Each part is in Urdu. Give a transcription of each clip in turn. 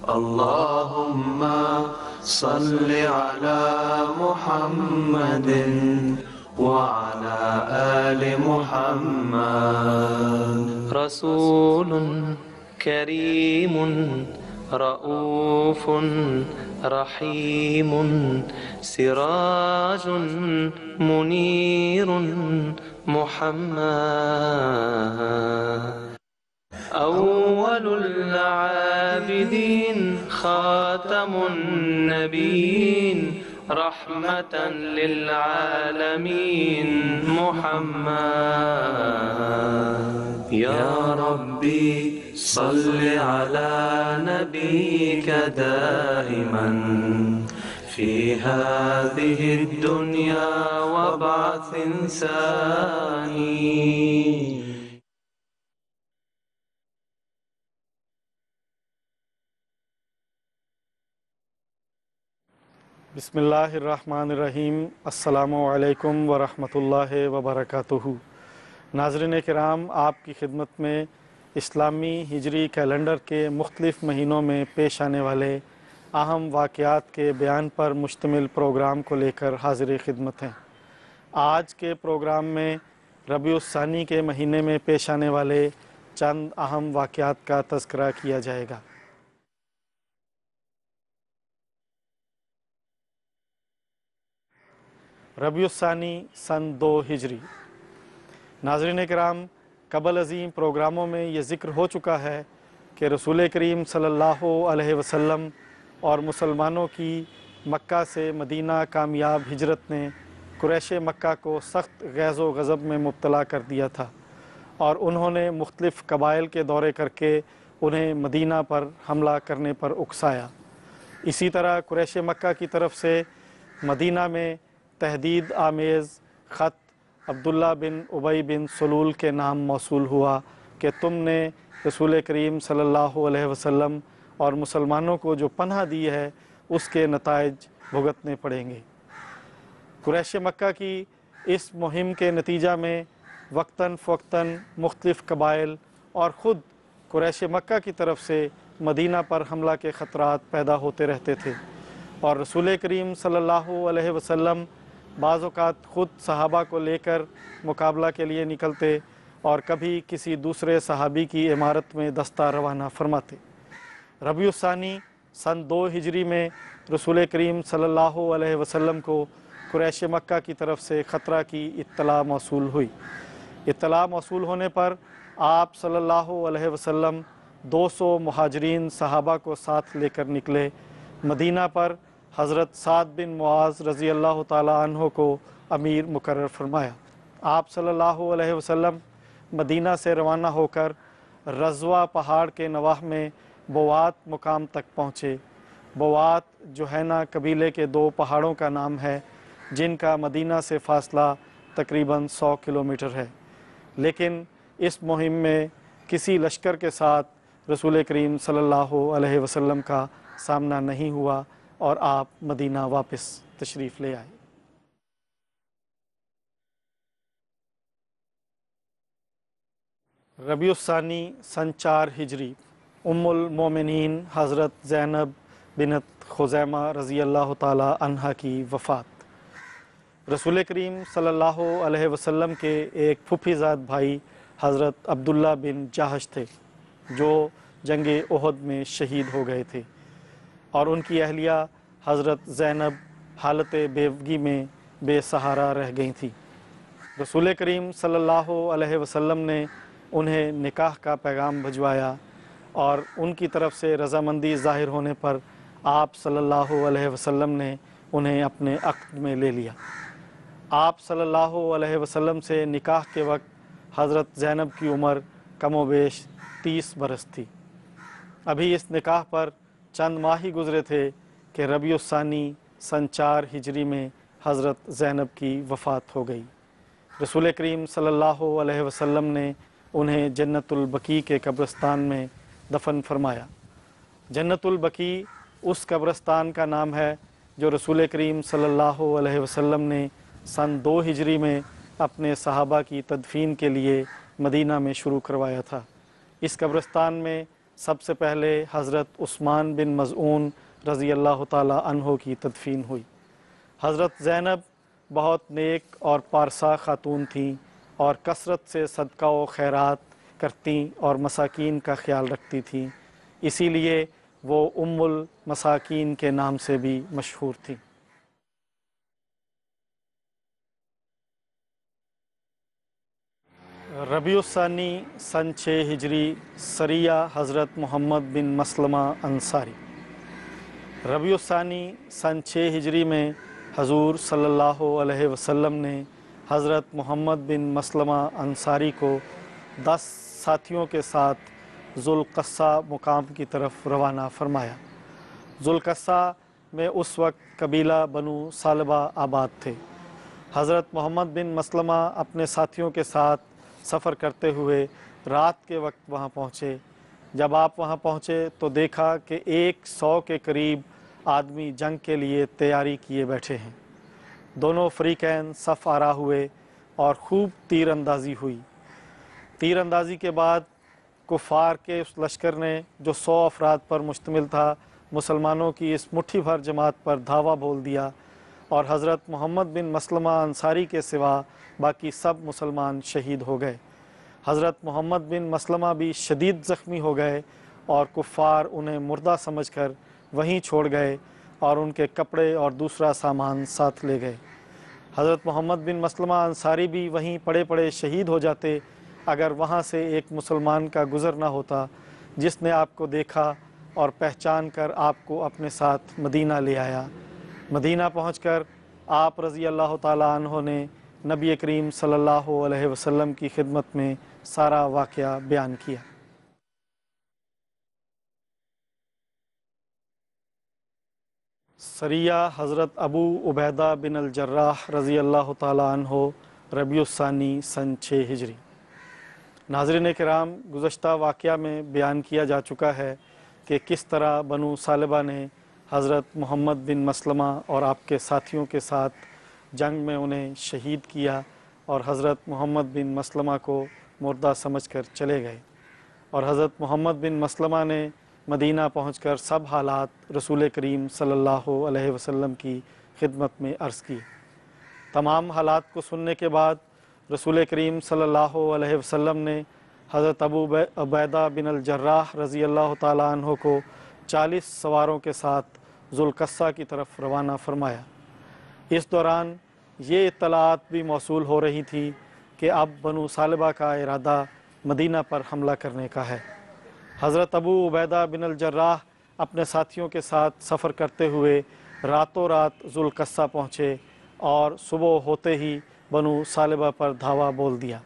اللهم صل على محمد وعلى آل محمد. رسول كريم رؤوف رحيم سراج منير محمد. أول العابدين خاتم النبيين رحمة للعالمين محمد. يا ربي صل على نبيك دائما في هذه الدنيا وبعث ثاني. بسم اللہ الرحمن الرحیم. السلام علیکم ورحمۃ اللہ وبرکاتہ. ناظرین کرام، آپ کی خدمت میں اسلامی ہجری کیلنڈر کے مختلف مہینوں میں پیش آنے والے اہم واقعات کے بیان پر مشتمل پروگرام کو لے کر حاضر خدمت ہیں. آج کے پروگرام میں ربیع الثانی کے مہینے میں پیش آنے والے چند اہم واقعات کا تذکرہ کیا جائے گا. ربیع الثانی سن 2 ہجری. ناظرین کرام، قبل ازیں پروگراموں میں یہ ذکر ہو چکا ہے کہ رسول کریم صلی اللہ علیہ وسلم اور مسلمانوں کی مکہ سے مدینہ کامیاب ہجرت نے قریش مکہ کو سخت غیظ و غضب میں مبتلا کر دیا تھا، اور انہوں نے مختلف قبائل کے دورے کر کے انہیں مدینہ پر حملہ کرنے پر اکسایا. اسی طرح قریش مکہ کی طرف سے مدینہ میں تہدید آمیز خط عبداللہ بن ابی بن سلول کے نام موصول ہوا کہ تم نے رسول کریم صلی اللہ علیہ وسلم اور مسلمانوں کو جو پناہ دی ہے اس کے نتائج بھگتنے پڑیں گے. قریش مکہ کی اس مہم کے نتیجہ میں وقتاً فوقتاً مختلف قبائل اور خود قریش مکہ کی طرف سے مدینہ پر حملہ کے خطرات پیدا ہوتے رہتے تھے، اور رسول کریم صلی اللہ علیہ وسلم بعض اوقات خود صحابہ کو لے کر مقابلہ کے لیے نکلتے اور کبھی کسی دوسرے صحابی کی عمارت میں دستہ روانہ فرماتے. ربیع الثانی سن 2 ہجری میں رسول کریم صلی اللہ علیہ وسلم کو قریش مکہ کی طرف سے خطرہ کی اطلاع موصول ہوئی. اطلاع موصول ہونے پر آپ صلی اللہ علیہ وسلم 200 مہاجرین صحابہ کو ساتھ لے کر نکلے. مدینہ پر حضرت سعد بن معاذ رضی اللہ تعالیٰ عنہ کو امیر مقرر فرمایا. آپ صلی اللہ علیہ وسلم مدینہ سے روانہ ہو کر رضوہ پہاڑ کے نواح میں بوات مقام تک پہنچے. بوات جوہینہ قبیلے کے 2 پہاڑوں کا نام ہے جن کا مدینہ سے فاصلہ تقریباً 100 کلومیٹر ہے، لیکن اس مہم میں کسی لشکر کے ساتھ رسول کریم صلی اللہ علیہ وسلم کا سامنا نہیں ہوا اور آپ مدینہ واپس تشریف لے آئے. ربیع الثانی سن 4 ہجری. ام المومنین حضرت زینب بنت خزیمہ رضی اللہ تعالی عنہ کی وفات. رسول کریم صلی اللہ علیہ وسلم کے ایک پھوپھی زاد بھائی حضرت عبداللہ بن جہش تھے جو جنگ احد میں شہید ہو گئے تھے، اور ان کی اہلیہ حضرت زینب حالت بیوگی میں بے سہارا رہ گئی تھیں. رسول کریم صلی اللہ علیہ وسلم نے انہیں نکاح کا پیغام بھجوایا، اور ان کی طرف سے رضامندی ظاہر ہونے پر آپ صلی اللہ علیہ وسلم نے انہیں اپنے عقد میں لے لیا. آپ صلی اللہ علیہ وسلم سے نکاح کے وقت حضرت زینب کی عمر کم و بیش 30 برس تھی. ابھی اس نکاح پر چند ماہ ہی گزرے تھے کہ ربیع الثانی سن 4 ہجری میں حضرت زینب کی وفات ہو گئی. رسول کریم صلی اللہ علیہ وسلم نے انہیں جنت البقیع کے قبرستان میں دفن فرمایا. جنت البقیع اس قبرستان کا نام ہے جو رسول کریم صلی اللہ علیہ وسلم نے سن 2 ہجری میں اپنے صحابہ کی تدفین کے لیے مدینہ میں شروع کروایا تھا. اس قبرستان میں سب سے پہلے حضرت عثمان بن مظعون رضی اللہ تعالی عنہ کی تدفین ہوئی۔ حضرت زینب بہت نیک اور پارسا خاتون تھیں اور کثرت سے صدقہ و خیرات کرتیں اور مساکین کا خیال رکھتی تھیں، اسی لیے وہ ام المساکین کے نام سے بھی مشہور تھیں۔ ربیع الثانی سن 6 ہجری سریہ حضرت محمد بن مسلمہ انصاری۔ ربیع الثانی سن 6 ہجری میں حضور صلی اللہ علیہ وسلم نے حضرت محمد بن مسلمہ انصاری کو 10 ساتھیوں کے ساتھ ذوالقصہ مقام کی طرف روانہ فرمایا۔ ذوالقصہ میں اس وقت قبیلہ بنو ثعلبہ آباد تھے۔ حضرت محمد بن مسلمہ اپنے ساتھیوں کے ساتھ سفر کرتے ہوئے رات کے وقت وہاں پہنچے۔ جب آپ وہاں پہنچے تو دیکھا کہ 100 کے قریب آدمی جنگ کے لیے تیاری کیے بیٹھے ہیں۔ دونوں فریقین صف آرا ہوئے اور خوب تیر اندازی ہوئی۔ تیر اندازی کے بعد کفار کے اس لشکر نے جو 100 افراد پر مشتمل تھا، مسلمانوں کی اس مٹھی بھر جماعت پر دھاوا بول دیا اور حضرت محمد بن مسلمہ انصاری کے سوا باقی سب مسلمان شہید ہو گئے۔ حضرت محمد بن مسلمہ بھی شدید زخمی ہو گئے اور کفار انہیں مردہ سمجھ کر وہیں چھوڑ گئے اور ان کے کپڑے اور دوسرا سامان ساتھ لے گئے۔ حضرت محمد بن مسلمہ انصاری بھی وہیں پڑے پڑے شہید ہو جاتے اگر وہاں سے ایک مسلمان کا گزر نہ ہوتا جس نے آپ کو دیکھا اور پہچان کر آپ کو اپنے ساتھ مدینہ لے آیا۔ مدینہ پہنچ کر آپ رضی اللہ تعالیٰ عنہ نے نبی کریم صلی اللہ علیہ وسلم کی خدمت میں سارا واقعہ بیان کیا۔ سریہ حضرت ابو عبیدہ بن الجراح رضی اللہ تعالیٰ عنہ ربیع الثانی سن 6 ہجری۔ ناظرین کرام، گزشتہ واقعہ میں بیان کیا جا چکا ہے کہ کس طرح بنو ثعلبہ نے حضرت محمد بن مسلمہ اور آپ کے ساتھیوں کے ساتھ جنگ میں انہیں شہید کیا اور حضرت محمد بن مسلمہ کو مردہ سمجھ کر چلے گئے، اور حضرت محمد بن مسلمہ نے مدینہ پہنچ کر سب حالات رسول کریم صلی اللہ علیہ وسلم کی خدمت میں عرض کی۔ تمام حالات کو سننے کے بعد رسول کریم صلی اللہ علیہ وسلم نے حضرت ابو عبیدہ بن الجراح رضی اللہ تعالیٰ عنہ کو 40 سواروں کے ساتھ ذوالقصہ کی طرف روانہ فرمایا۔ اس دوران یہ اطلاعات بھی موصول ہو رہی تھی کہ اب بنو ثعلبہ کا ارادہ مدینہ پر حملہ کرنے کا ہے۔ حضرت ابو عبیدہ بن الجراح اپنے ساتھیوں کے ساتھ سفر کرتے ہوئے راتوں رات ذوالقصہ پہنچے اور صبح ہوتے ہی بنو ثعلبہ پر دھاوا بول دیا۔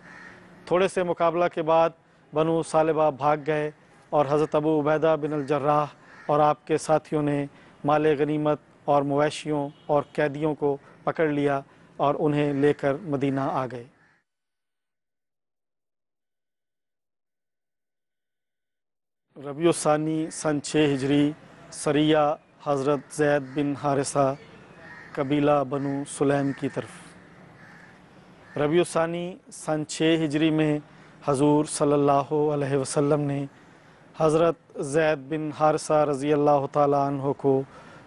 تھوڑے سے مقابلہ کے بعد بنو ثعلبہ بھاگ گئے اور حضرت ابو عبیدہ بن الجراح اور آپ کے ساتھیوں نے مال غنیمت اور مویشیوں اور قیدیوں کو پکڑ لیا اور انہیں لے کر مدینہ آ گئے۔ ربیع الثانی سن 6 ہجری سریہ حضرت زید بن حارثہ قبیلہ بنو سلیم کی طرف۔ ربیع الثانی سن 6 ہجری میں حضور صلی اللہ علیہ وسلم نے حضرت زید بن حارثہ رضی اللہ تعالیٰ عنہ کو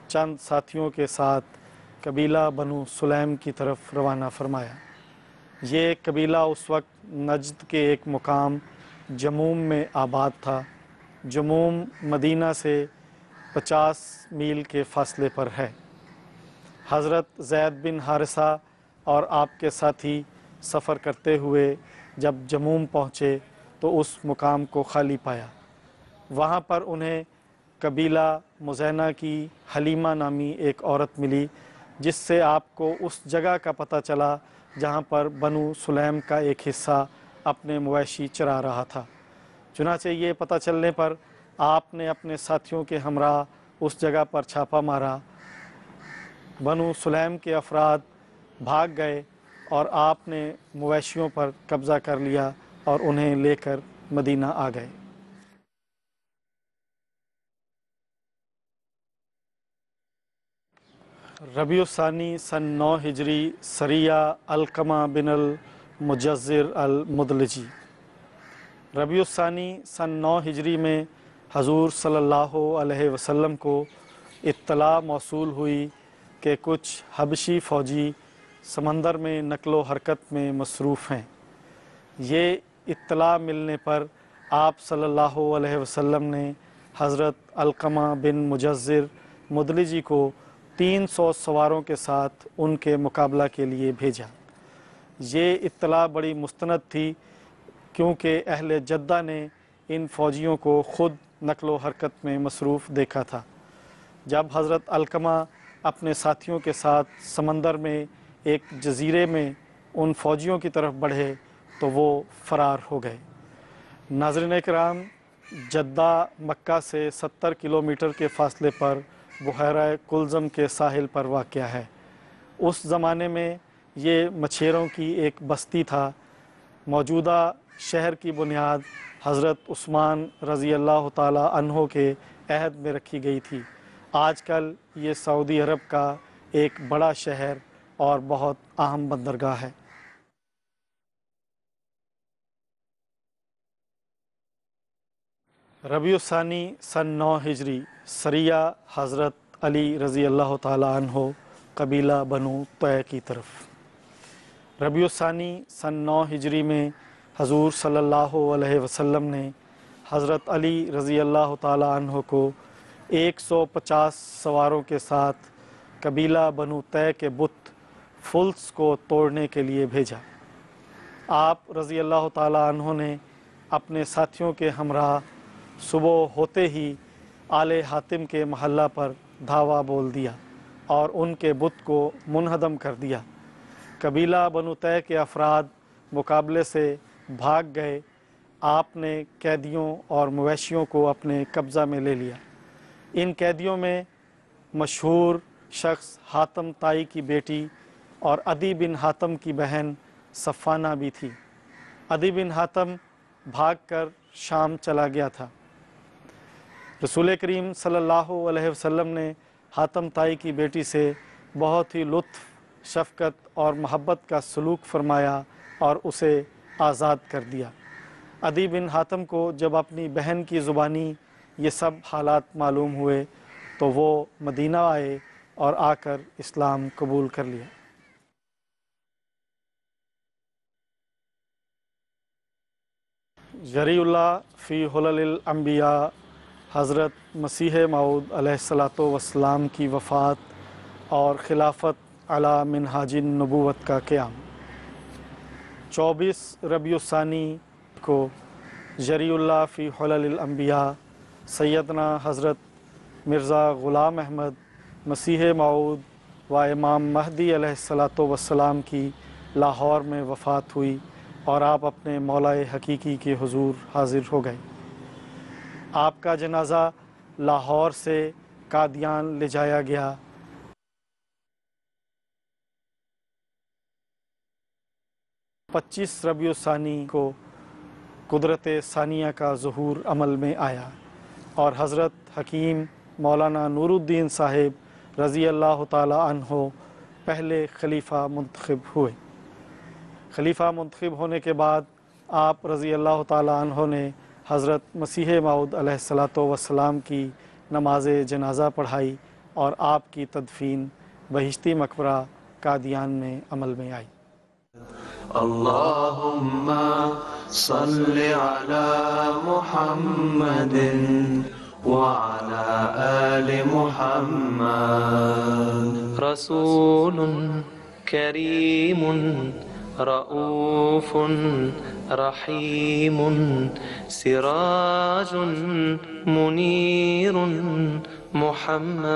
چند ساتھیوں کے ساتھ قبیلہ بنو سلیم کی طرف روانہ فرمایا۔ یہ قبیلہ اس وقت نجد کے ایک مقام جموم میں آباد تھا۔ جموم مدینہ سے 50 میل کے فاصلے پر ہے۔ حضرت زید بن حارثہ اور آپ کے ساتھی سفر کرتے ہوئے جب جموم پہنچے تو اس مقام کو خالی پایا۔ وہاں پر انہیں قبیلہ مزینہ کی حلیمہ نامی ایک عورت ملی، جس سے آپ کو اس جگہ کا پتہ چلا جہاں پر بنو سلیم کا ایک حصہ اپنے مویشی چرا رہا تھا۔ چنانچہ یہ پتہ چلنے پر آپ نے اپنے ساتھیوں کے ہمراہ اس جگہ پر چھاپا مارا۔ بنو سلیم کے افراد بھاگ گئے اور آپ نے مویشیوں پر قبضہ کر لیا اور انہیں لے کر مدینہ آ گئے۔ ربیع الثانی سن 9 ہجری سریہ علقمہ بن المجزر المدلجی۔ ربیع الثانی سن 9 ہجری میں حضور صلی اللہ علیہ وسلم کو اطلاع موصول ہوئی کہ کچھ حبشی فوجی سمندر میں نقل و حرکت میں مصروف ہیں۔ یہ اطلاع ملنے پر آپ صلی اللہ علیہ وسلم نے حضرت علقمہ بن مجزر مدلجی کو 300 سواروں کے ساتھ ان کے مقابلہ کے لیے بھیجا۔ یہ اطلاع بڑی مستند تھی کیونکہ اہل جدہ نے ان فوجیوں کو خود نقل و حرکت میں مصروف دیکھا تھا۔ جب حضرت علقمہ اپنے ساتھیوں کے ساتھ سمندر میں ایک جزیرے میں ان فوجیوں کی طرف بڑھے تو وہ فرار ہو گئے۔ ناظرین اکرام، جدہ مکہ سے 70 کلومیٹر کے فاصلے پر بحیرہ کلزم کے ساحل پر واقع ہے۔ اس زمانے میں یہ مچھیروں کی ایک بستی تھا۔ موجودہ شہر کی بنیاد حضرت عثمان رضی اللہ تعالی عنہ کے عہد میں رکھی گئی تھی۔ آج کل یہ سعودی عرب کا ایک بڑا شہر اور بہت اہم بندرگاہ ہے۔ ربیع الثانی سن 9 ہجری، سریہ حضرت علی رضی اللہ تعالی عنہ قبیلہ بنو طے کی طرف۔ ربیع الثانی سن 9 ہجری میں حضور صلی اللہ علیہ وسلم نے حضرت علی رضی اللہ تعالی عنہ کو 150 سواروں کے ساتھ قبیلہ بنو طے کے بت فلس کو توڑنے کے لیے بھیجا۔ آپ رضی اللہ تعالی عنہ نے اپنے ساتھیوں کے ہمراہ صبح ہوتے ہی آل حاتم کے محلہ پر دھاوا بول دیا اور ان کے بت کو منہدم کر دیا۔ قبیلہ بنو طے کے افراد مقابلے سے بھاگ گئے۔ آپ نے قیدیوں اور مویشیوں کو اپنے قبضہ میں لے لیا۔ ان قیدیوں میں مشہور شخص حاتم طائی کی بیٹی اور عدی بن حاتم کی بہن صفانہ بھی تھی۔ عدی بن حاتم بھاگ کر شام چلا گیا تھا۔ رسول کریم صلی اللہ علیہ وسلم نے حاتم طائی کی بیٹی سے بہت ہی لطف، شفقت اور محبت کا سلوک فرمایا اور اسے آزاد کر دیا۔ عدی بن حاتم کو جب اپنی بہن کی زبانی یہ سب حالات معلوم ہوئے تو وہ مدینہ آئے اور آ کر اسلام قبول کر لیا۔ جری اللہ فی حلل الانبیاء، حضرت مسیح موعود علیہ الصلاۃ والسلام کی وفات اور خلافت علی منہاج النبوت کا قیام۔ 24 ربیع الثانی کو جری اللہ فی حلل الانبیاء سیدنا حضرت مرزا غلام احمد مسیح موعود و امام مہدی علیہ الصلاۃ والسلام کی لاہور میں وفات ہوئی اور آپ اپنے مولا حقیقی کے حضور حاضر ہو گئے۔ آپ کا جنازہ لاہور سے قادیان لے جایا گیا۔ 25 ربیع الثانی کو قدرت ثانیہ کا ظہور عمل میں آیا اور حضرت حکیم مولانا نور الدین صاحب رضی اللہ تعالی عنہ پہلے خلیفہ منتخب ہوئے۔ خلیفہ منتخب ہونے کے بعد آپ رضی اللہ تعالی عنہ نے حضرت مسیح موعود علیہ الصلاۃ والسلام کی نماز جنازہ پڑھائی اور آپ کی تدفین بہشتی مقبرہ قادیان میں عمل میں آئی۔ اللہم صل علی محمد وعلى آل محمد۔ رسول کریم رؤوف رحیم سراج منیر محمد۔